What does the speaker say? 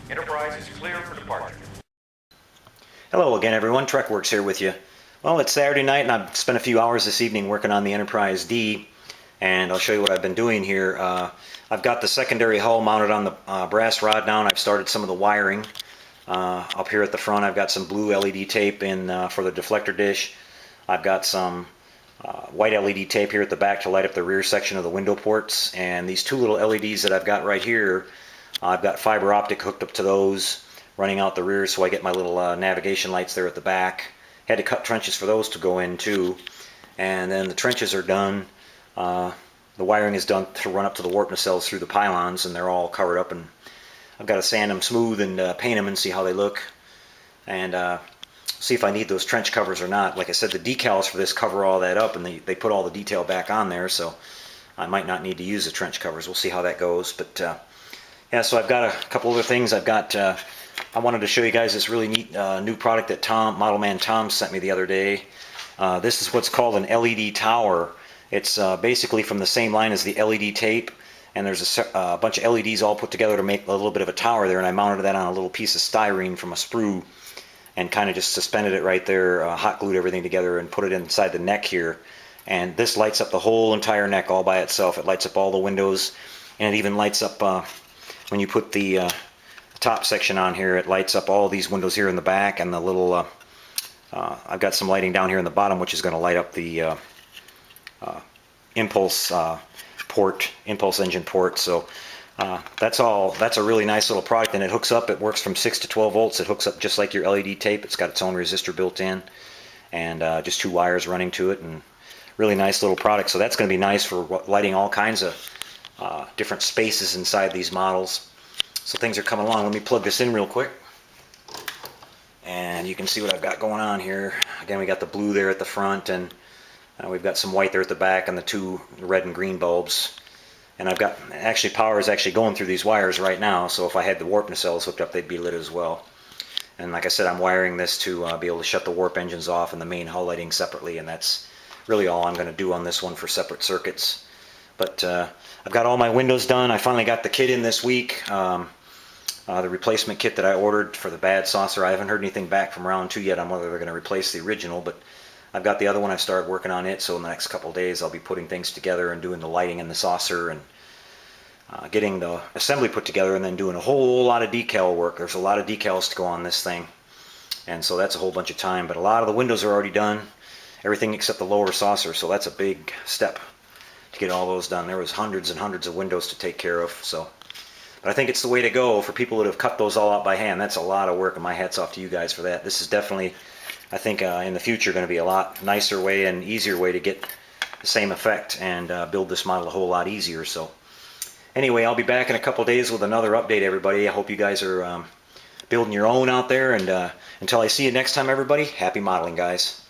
Enterprise is clear for departure. Hello again, everyone. TrekWorks here with you. Well, it's Saturday night, and I've spent a few hours this evening working on the Enterprise D, and I'll show you what I've been doing here. I've got the secondary hull mounted on the brass rod now, and I've started some of the wiring. Up here at the front, I've got some blue LED tape in for the deflector dish. I've got some white LED tape here at the back to light up the rear section of the window ports, and these two little LEDs that I've got right here, I've got fiber optic hooked up to those, running out the rear, so I get my little navigation lights there at the back. Had to cut trenches for those to go in too, and then the trenches are done. The wiring is done to run up to the warp nacelles through the pylons, and they're all covered up, and I've got to sand them smooth and paint them and see how they look, and see if I need those trench covers or not. Like I said, the decals for this cover all that up, and they put all the detail back on there, so I might not need to use the trench covers. We'll see how that goes. But yeah, so I've got a couple other things. I wanted to show you guys this really neat new product that Model Man Tom sent me the other day. This is what's called an LED tower. It's basically from the same line as the LED tape, and there's a bunch of LEDs all put together to make a little bit of a tower there, and I mounted that on a little piece of styrene from a sprue and kind of just suspended it right there, hot glued everything together and put it inside the neck here. And this lights up the whole entire neck all by itself. It lights up all the windows, and it even lights up when you put the top section on here. It lights up all these windows here in the back, and the little I've got some lighting down here in the bottom, which is going to light up the impulse engine port. So that's a really nice little product, and it hooks up. It works from 6 to 12 volts. It hooks up just like your LED tape. It's got its own resistor built in, and just two wires running to it, and really nice little product. So that's going to be nice for lighting all kinds of different spaces inside these models. So things are coming along. Let me plug this in real quick, and you can see what I've got going on here. Again, we got the blue there at the front, and we've got some white there at the back, and the two red and green bulbs. And I've got, actually, power is actually going through these wires right now, so if I had the warp nacelles hooked up, they'd be lit as well. And like I said, I'm wiring this to be able to shut the warp engines off and the main hull lighting separately, and that's really all I'm going to do on this one for separate circuits. But I've got all my windows done. I finally got the kit in this week. The replacement kit that I ordered for the bad saucer. I haven't heard anything back from round 2 yet on whether they're going to replace the original, but I've got the other one. I've started working on it, so in the next couple of days I'll be putting things together and doing the lighting in the saucer and getting the assembly put together, and then doing a whole lot of decal work. There's a lot of decals to go on this thing, and so that's a whole bunch of time. But a lot of the windows are already done, everything except the lower saucer, so that's a big step to get all those done. There was hundreds and hundreds of windows to take care of, so. But I think it's the way to go for people that have cut those all out by hand. That's a lot of work, and my hat's off to you guys for that. This is definitely, I think, in the future going to be a lot nicer way and easier way to get the same effect and build this model a whole lot easier. So anyway, I'll be back in a couple days with another update, everybody. I hope you guys are building your own out there, and until I see you next time, everybody, happy modeling, guys.